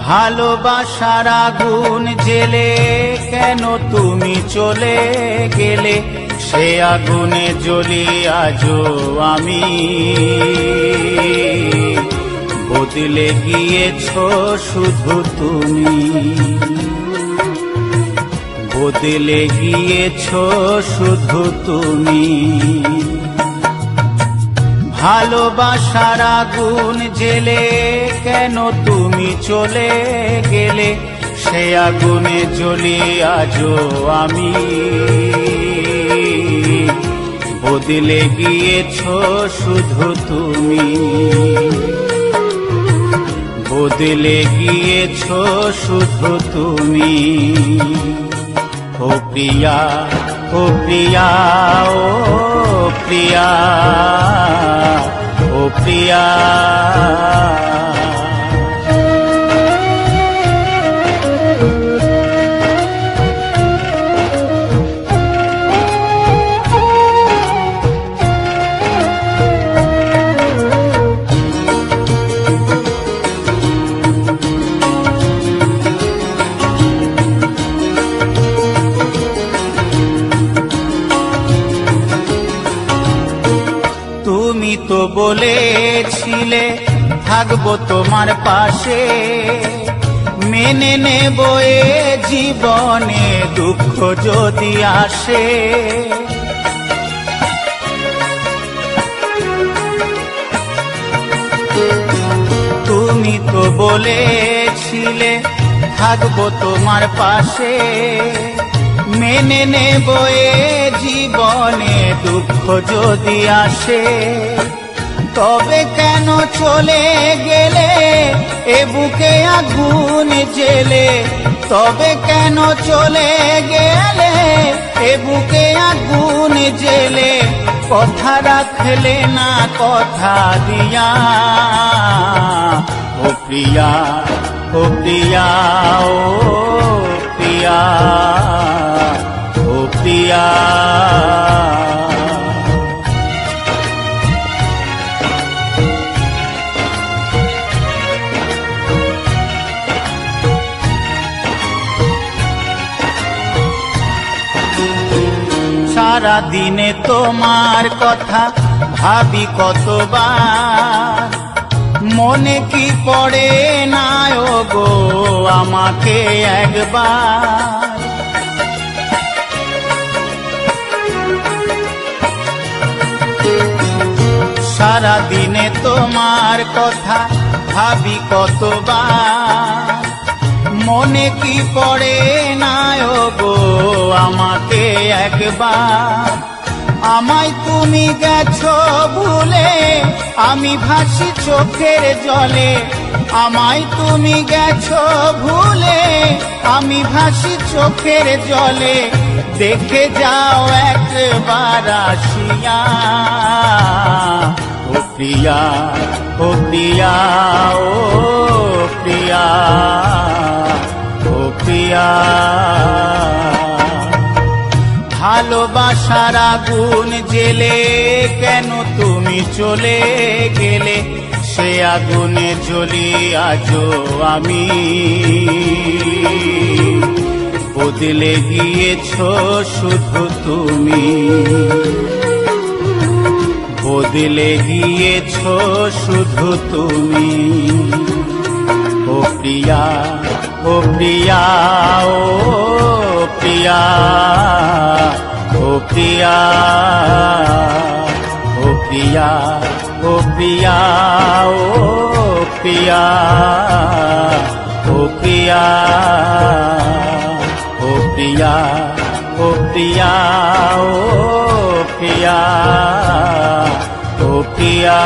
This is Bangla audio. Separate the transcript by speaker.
Speaker 1: ভালোবাসার আগুন জেলে কেন তুমি চলে গেলে, সে আগুনে জ্বলি আজও আমি। বদলে গিয়েছো শুধু তুমি, বদলে গিয়েছো শুধু তুমি। ভালোবাসার আগুন জেলে কেন তুমি চলে গেলে, সে আগুনে জ্বলি আজও আমি। বদলে গিয়েছো শুধু তুমি, বদলে গিয়েছো শুধু তুমি। ও প্রিয়া, ও প্রিয়া, ও প্রিয়া, ও প্রিয়া। তুমি তো বলেছিলে থাকবো তোমার পাশে, মেনে নেব এ জীবনে দুঃখ যদি আসে। তুমি তো বলেছিলে থাকবো তোমার পাশে, মেনে নেব এ জীবনে দুঃখ যদি আসে। তবে কেন চলে গেলে এ বুকে আগুন জেলে, তবে কেন চলে গেলে এ বুকে আগুন জেলে। কথা রাখলে না কথা দিয়া, ও প্রিয়া, ও প্রিয়া, ও প্রিয়া, ও প্রিয়া। সারা দিনে তোমার কথা ভাবি কতবার, মনে কি পড়ে না ও গো আমাকে একবার। সারা দিনে তোমার কথা ভাবি কতবার, মনে কি পড়ে না ও গো আমাকে একবার। আমায় তুমি গেছো ভুলে, আমি ভাসি চোখের জলে। আমায় তুমি গেছো ভুলে, আমি ভাসি চোখের জলে। দেখে যাও একবার আসিয়া, ও প্রিয়া, ও প্রিয়া, ও প্রিয়া, ও প্রিয়া। ভালোবাসার আগুন জেলে কেন তুমি চলে গেলে, সে আগুনে জ্বলি আজও আমি। বদলে গিয়েছো শুধু তুমি, বদলে গিয়েছো শুধু তুমি। ও প্রিয়া, ও প্রিয়া, ও প্রিয়া, ও প্রিয়া, ও প্রিয়া, ও প্রিয়া, ও প্রিয়া, ও প্রিয়া, ও প্রিয়া, ও প্রিয়া, ও প্রিয়া, ও প্রিয়া।